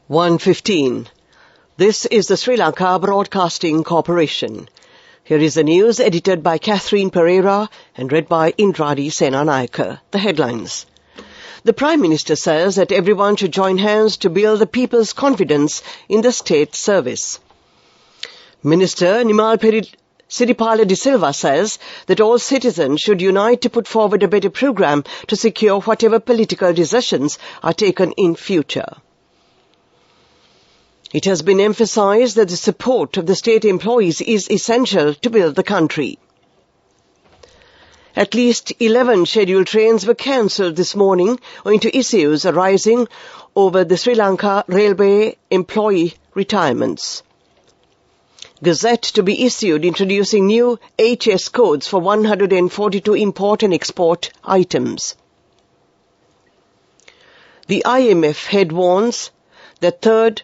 1:15. This is the Sri Lanka Broadcasting Corporation. Here is the news edited by Catherine Pereira and read by Indradi Senanayaka. The headlines. The Prime Minister says that everyone should join hands to build the people's confidence in the state service. Minister Nimal Siripala de Silva says that all citizens should unite to put forward a better program to secure whatever political decisions are taken in future. It has been emphasized that the support of the state employees is essential to build the country. At least 11 scheduled trains were cancelled this morning owing to issues arising over the Sri Lanka Railway employee retirements. Gazette to be issued introducing new HS codes for 142 import and export items. The IMF head warns that third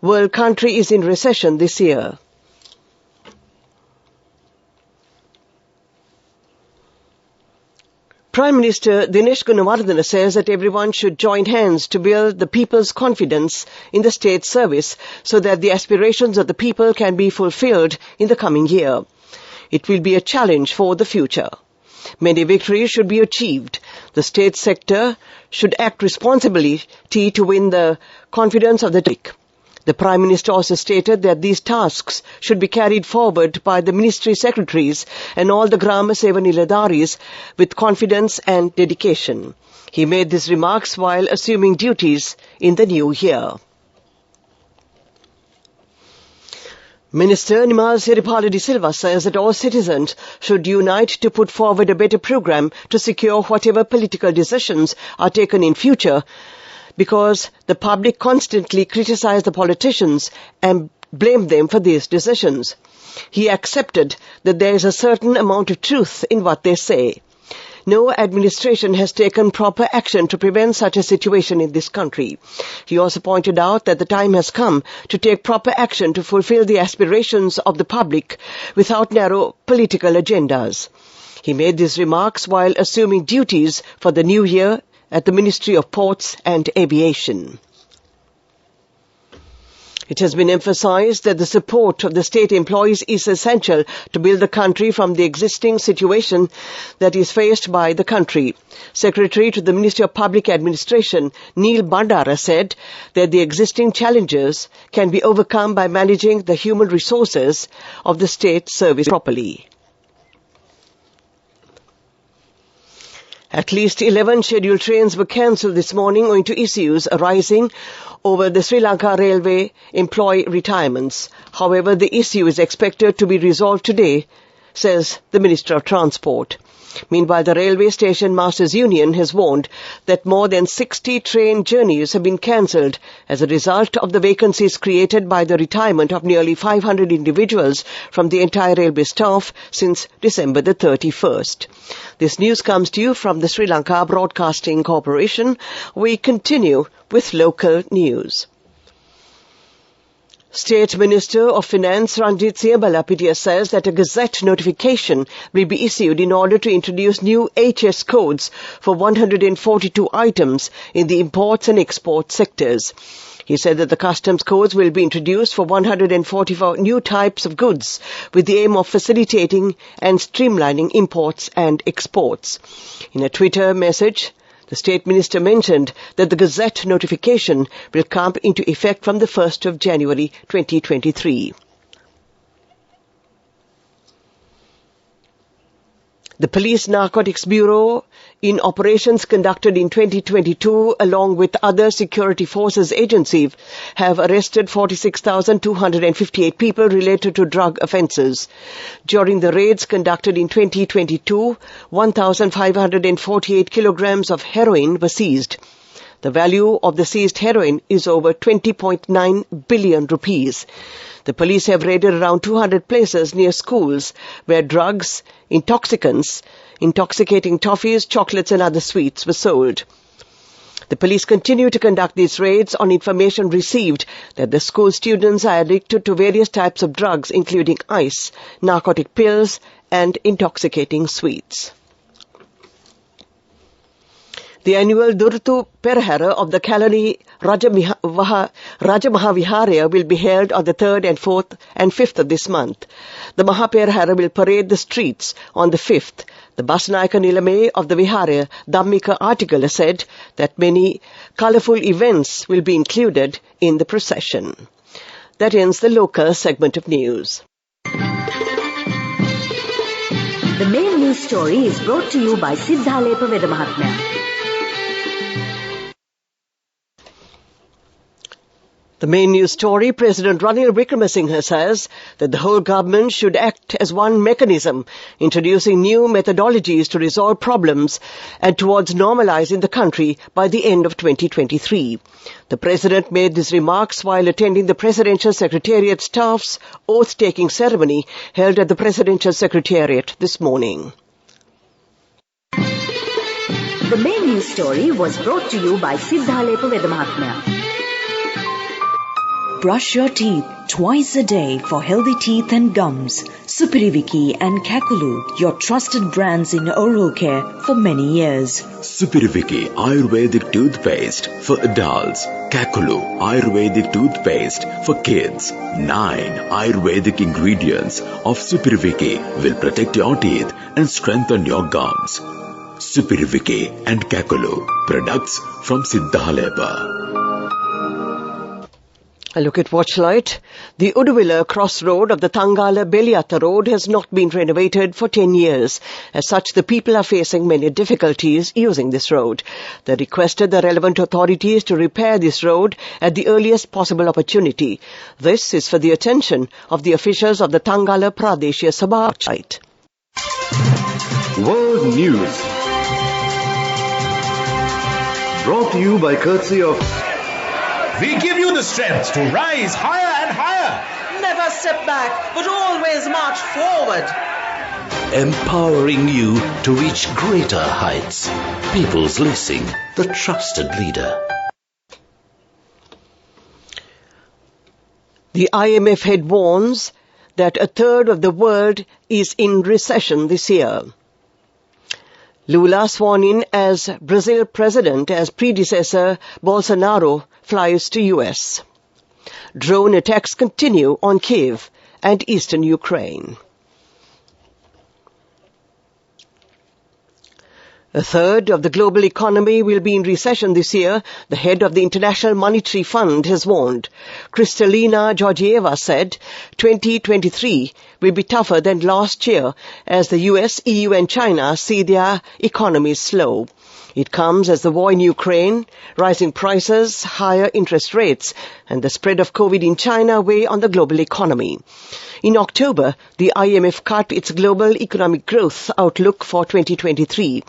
world country is in recession this year. Prime Minister Dinesh Gunawardena says that everyone should join hands to build the people's confidence in the state service so that the aspirations of the people can be fulfilled in the coming year. It will be a challenge for the future. Many victories should be achieved. The state sector should act responsibly to win the confidence of the public. The Prime Minister also stated that these tasks should be carried forward by the ministry secretaries and all the Grama Seva Niladaris with confidence and dedication. He made these remarks while assuming duties in the new year. Minister Nimal Siripala de Silva says that all citizens should unite to put forward a better program to secure whatever political decisions are taken in future, because the public constantly criticize the politicians and blame them for these decisions. He accepted that there is a certain amount of truth in what they say. No administration has taken proper action to prevent such a situation in this country. He also pointed out that the time has come to take proper action to fulfill the aspirations of the public without narrow political agendas. He made these remarks while assuming duties for the new year at the Ministry of Ports and Aviation. It has been emphasized that the support of the state employees is essential to build the country from the existing situation that is faced by the country. Secretary to the Ministry of Public Administration, Neil Bandara, said that the existing challenges can be overcome by managing the human resources of the state service properly. At least 11 scheduled trains were cancelled this morning owing to issues arising over the Sri Lanka Railway employee retirements. However, the issue is expected to be resolved today, says the Minister of Transport. Meanwhile, the Railway Station Masters Union has warned that more than 60 train journeys have been cancelled as a result of the vacancies created by the retirement of nearly 500 individuals from the entire railway staff since December the 31st. This news comes to you from the Sri Lanka Broadcasting Corporation. We continue with local news. State Minister of Finance Ranjit Siyabalapitiya says that a Gazette notification will be issued in order to introduce new HS codes for 142 items in the imports and export sectors. He said that the customs codes will be introduced for 144 new types of goods with the aim of facilitating and streamlining imports and exports. In a Twitter message, the State Minister mentioned that the Gazette notification will come into effect from the 1st of January 2023. The Police Narcotics Bureau, in operations conducted in 2022 along with other security forces agencies, have arrested 46,258 people related to drug offences. During the raids conducted in 2022, 1,548 kilograms of heroin were seized. The value of the seized heroin is over 20.9 billion rupees. The police have raided around 200 places near schools where drugs, intoxicants, intoxicating toffees, chocolates and other sweets were sold. The police continue to conduct these raids on information received that the school students are addicted to various types of drugs including ice, narcotic pills and intoxicating sweets. The annual Durtu Perhara of the Kalani Rajamahaviharya will be held on the 3rd and 4th and 5th of this month. The Mahaperhara will parade the streets on the 5th. The Basnaika Nilame of the Viharya Dhammika article said that many colourful events will be included in the procession. That ends the local segment of news. The main news story is brought to you by Siddhalepa Vedamahatmya. The main news story, President Ranil Wickremesinghe says that the whole government should act as one mechanism, introducing new methodologies to resolve problems and towards normalizing the country by the end of 2023. The President made these remarks while attending the Presidential Secretariat staff's oath-taking ceremony held at the Presidential Secretariat this morning. The main news story was brought to you by Siddhalepa Vedamahatmya. Brush your teeth twice a day for healthy teeth and gums. Supiriviki and Kakulu, your trusted brands in oral care for many years. Supiriviki Ayurvedic toothpaste for adults. Kakulu Ayurvedic toothpaste for kids. 9 Ayurvedic ingredients of Supiriviki will protect your teeth and strengthen your gums. Supiriviki and Kakulu, products from Siddhalepa. A look at Watchlight. The Uduvilla crossroad of the Tangala-Beliata road has not been renovated for 10 years. As such, the people are facing many difficulties using this road. They requested the relevant authorities to repair this road at the earliest possible opportunity. This is for the attention of the officials of the Tangala Pradeshia Sabha. Watchlight. World News. Brought to you by courtesy of... We give you the strength to rise higher and higher. Never step back, but always march forward. Empowering you to reach greater heights. People's Leasing, the trusted leader. The IMF head warns that a third of the world is in recession this year. Lula sworn in as Brazil president as predecessor Bolsonaro flies to US. Drone attacks continue on Kiev and eastern Ukraine. A third of the global economy will be in recession this year, the head of the International Monetary Fund has warned. Kristalina Georgieva said 2023 will be tougher than last year as the US, EU and China see their economies slow. It comes as the war in Ukraine, rising prices, higher interest rates, and the spread of COVID in China weigh on the global economy. In October, the IMF cut its global economic growth outlook for 2023.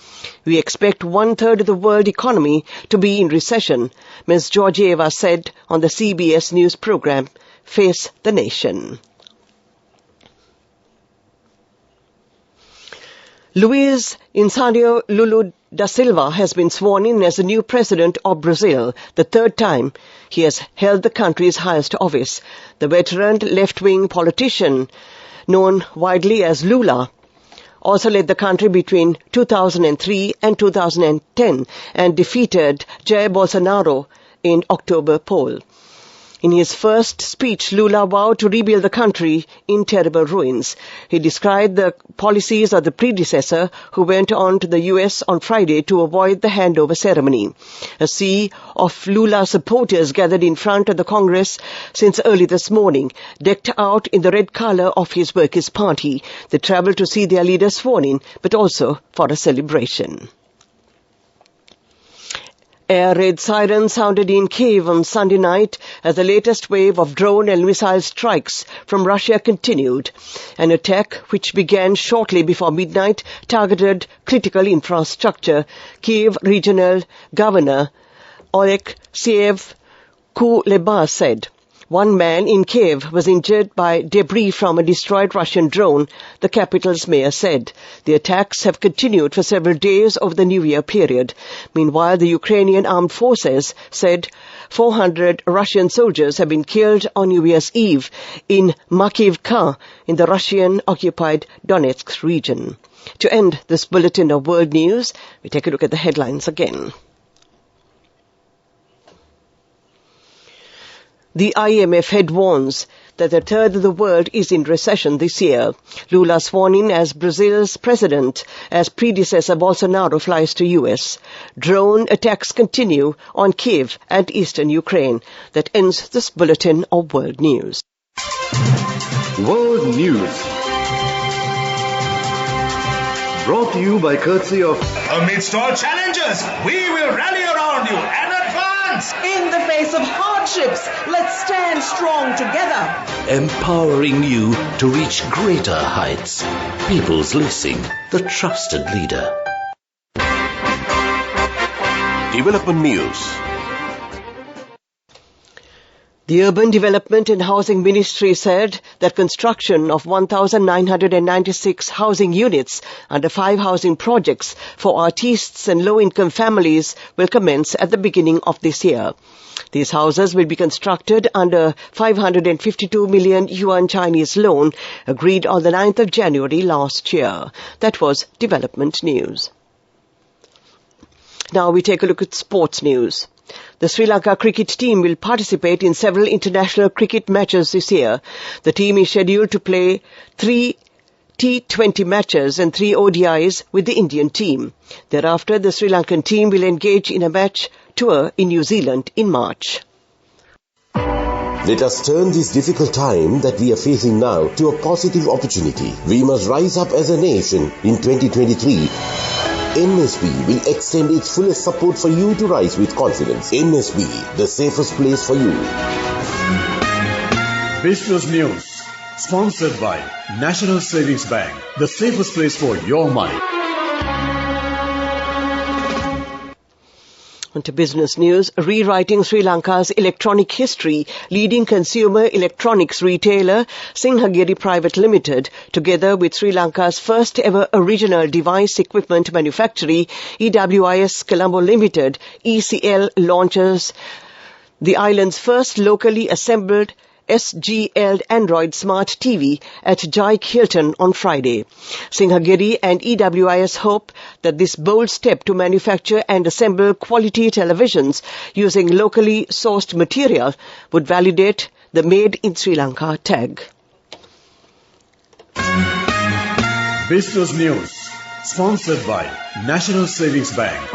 We expect one-third of the world economy to be in recession, Ms. Georgieva said on the CBS News program, Face the Nation. Luiz Inacio Lula da Silva has been sworn in as the new president of Brazil, the third time he has held the country's highest office. The veteran left-wing politician, known widely as Lula, also led the country between 2003 and 2010 and defeated Jair Bolsonaro in October poll. In his first speech, Lula vowed to rebuild the country in terrible ruins. He described the policies of the predecessor who went on to the US on Friday to avoid the handover ceremony. A sea of Lula supporters gathered in front of the Congress since early this morning, decked out in the red color of his Workers' Party. They traveled to see their leader sworn in, but also for a celebration. Air raid sirens sounded in Kiev on Sunday night as the latest wave of drone and missile strikes from Russia continued. An attack, which began shortly before midnight, targeted critical infrastructure. Kiev Regional Governor Oleksiy Kuleba said. One man in Kiev was injured by debris from a destroyed Russian drone, the capital's mayor said. The attacks have continued for several days over the New Year period. Meanwhile, the Ukrainian armed forces said 400 Russian soldiers have been killed on New Year's Eve in Makivka in the Russian-occupied Donetsk region. To end this bulletin of world news, we take a look at the headlines again. The IMF head warns that a third of the world is in recession this year. Lula sworn in as Brazil's president as predecessor Bolsonaro flies to US. Drone attacks continue on Kiev and eastern Ukraine. That ends this bulletin of World News. World News. Brought to you by courtesy of... Amidst all challenges, we will rally around you and advance. In the face of hardships, let's stand strong together. Empowering you to reach greater heights. People's Leasing, the trusted leader. Development News. The Urban Development and Housing Ministry said that construction of 1,996 housing units under 5 housing projects for artistes and low-income families will commence at the beginning of this year. These houses will be constructed under 552 million yuan Chinese loan agreed on the 9th of January last year. That was Development News. Now we take a look at sports news. The Sri Lanka cricket team will participate in several international cricket matches this year. The team is scheduled to play 3 T20 matches and 3 ODIs with the Indian team. Thereafter, the Sri Lankan team will engage in a match tour in New Zealand in March. Let us turn this difficult time that we are facing now to a positive opportunity. We must rise up as a nation in 2023. NSB will extend its fullest support for you to rise with confidence. NSB, the safest place for you. Business News. Sponsored by National Savings Bank. The safest place for your money. On to business news. Rewriting Sri Lanka's electronic history, leading consumer electronics retailer Sinhagiri Private Limited, together with Sri Lanka's first ever original device equipment manufacturer EWIS Colombo Limited, ECL, launches the island's first locally assembled SGL Android Smart TV at Jaik Hilton on Friday. Sinhagiri and EWIS hope that this bold step to manufacture and assemble quality televisions using locally sourced material would validate the Made in Sri Lanka tag. Business News. Sponsored by National Savings Bank.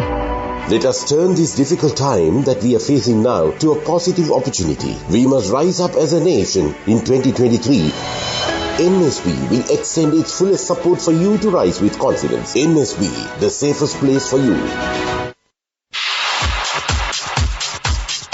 Let us turn this difficult time that we are facing now to a positive opportunity. We must rise up as a nation in 2023. NSB will extend its fullest support for you to rise with confidence. NSB, the safest place for you.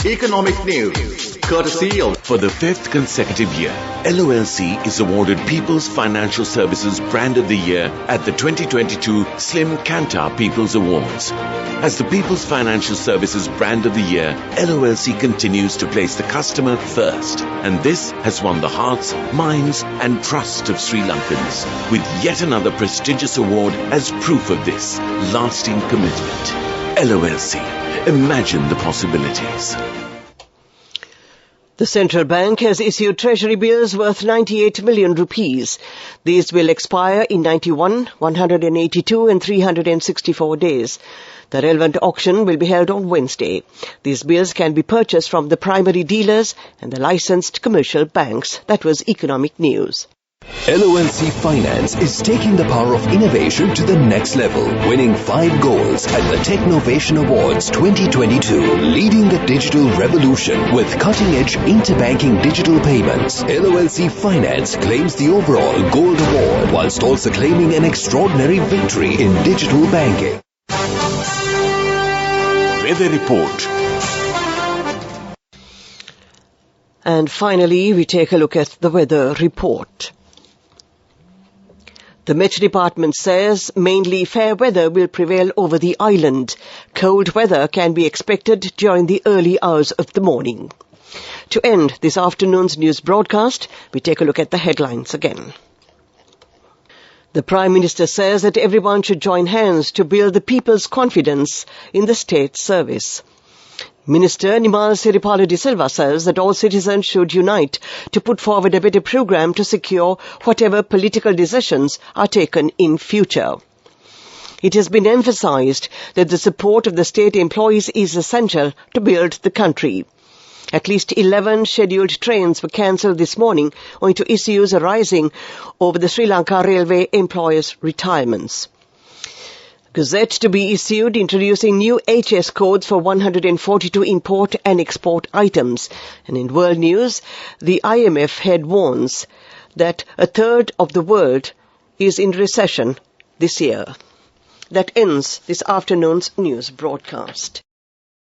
Economic News. Courtesy of... For the 5th consecutive year, LOLC is awarded People's Financial Services Brand of the Year at the 2022 Slim Kantar People's Awards. As the People's Financial Services Brand of the Year, LOLC continues to place the customer first. And this has won the hearts, minds and trust of Sri Lankans, with yet another prestigious award as proof of this lasting commitment. LOLC. Imagine the possibilities. The central bank has issued treasury bills worth 98 million rupees. These will expire in 91, 182 and 364 days. The relevant auction will be held on Wednesday. These bills can be purchased from the primary dealers and the licensed commercial banks. That was Economic News. LOLC Finance is taking the power of innovation to the next level, winning 5 golds at the Technovation Awards 2022, leading the digital revolution with cutting-edge interbanking digital payments. LOLC Finance claims the overall gold award, whilst also claiming an extraordinary victory in digital banking. Weather Report. And finally, we take a look at the weather report. The Met Department says mainly fair weather will prevail over the island. Cold weather can be expected during the early hours of the morning. To end this afternoon's news broadcast, we take a look at the headlines again. The Prime Minister says that everyone should join hands to build the people's confidence in the state service. Minister Nimal Siripala de Silva says that all citizens should unite to put forward a better program to secure whatever political decisions are taken in future. It has been emphasized that the support of the state employees is essential to build the country. At least 11 scheduled trains were cancelled this morning owing to issues arising over the Sri Lanka Railway employers' retirements. Gazette to be issued introducing new HS codes for 142 import and export items. And in world news, the IMF head warns that a third of the world is in recession this year. That ends this afternoon's news broadcast.